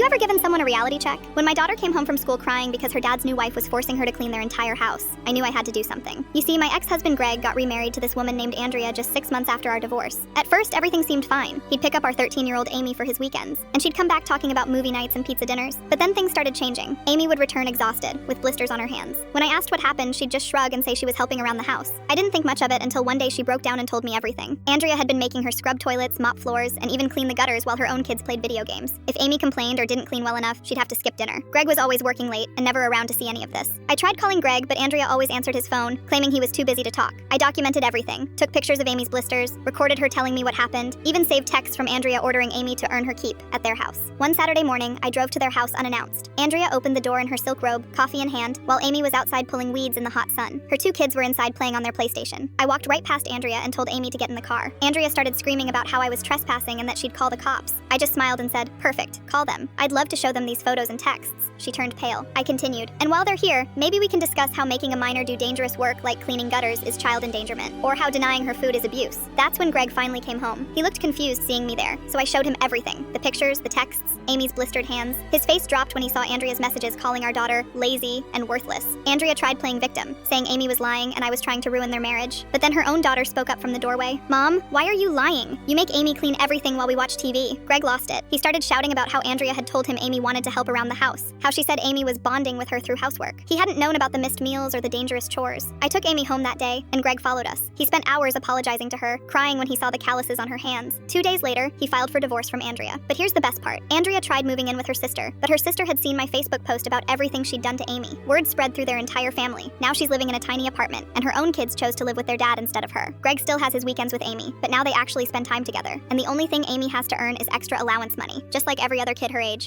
you ever given someone a reality check? When my daughter came home from school crying because her dad's new wife was forcing her to clean their entire house, I knew I had to do something. You see, my ex-husband Greg got remarried to this woman named Andrea just 6 months after our divorce. At first, everything seemed fine. He'd pick up our 13-year-old Amy for his weekends, and she'd come back talking about movie nights and pizza dinners. But then things started changing. Amy would return exhausted, with blisters on her hands. When I asked what happened, she'd just shrug and say she was helping around the house. I didn't think much of it until one day she broke down and told me everything. Andrea had been making her scrub toilets, mop floors, and even clean the gutters while her own kids played video games. If Amy complained or didn't clean well enough, she'd have to skip dinner. Greg was always working late and never around to see any of this. I tried calling Greg, but Andrea always answered his phone, claiming he was too busy to talk. I documented everything, took pictures of Amy's blisters, recorded her telling me what happened, even saved texts from Andrea ordering Amy to earn her keep at their house. One Saturday morning, I drove to their house unannounced. Andrea opened the door in her silk robe, coffee in hand, while Amy was outside pulling weeds in the hot sun. Her 2 kids were inside playing on their PlayStation. I walked right past Andrea and told Amy to get in the car. Andrea started screaming about how I was trespassing and that she'd call the cops. I just smiled and said, "Perfect, call them. I'd love to show them these photos and texts." She turned pale. I continued, "And while they're here, maybe we can discuss how making a minor do dangerous work like cleaning gutters is child endangerment, or how denying her food is abuse." That's when Greg finally came home. He looked confused seeing me there, so I showed him everything. The pictures, the texts, Amy's blistered hands. His face dropped when he saw Andrea's messages calling our daughter lazy and worthless. Andrea tried playing victim, saying Amy was lying and I was trying to ruin their marriage. But then her own daughter spoke up from the doorway. "Mom, why are you lying? You make Amy clean everything while we watch TV." Greg lost it. He started shouting about how Andrea had told him Amy wanted to help around the house, how she said Amy was bonding with her through housework. He hadn't known about the missed meals or the dangerous chores. I took Amy home that day, and Greg followed us. He spent hours apologizing to her, crying when he saw the calluses on her hands. 2 days later, he filed for divorce from Andrea. But here's the best part. Andrea tried moving in with her sister, but her sister had seen my Facebook post about everything she'd done to Amy. Word spread through their entire family. Now she's living in a tiny apartment, and her own kids chose to live with their dad instead of her. Greg still has his weekends with Amy, but now they actually spend time together. And the only thing Amy has to earn is extra allowance money, just like every other kid her age.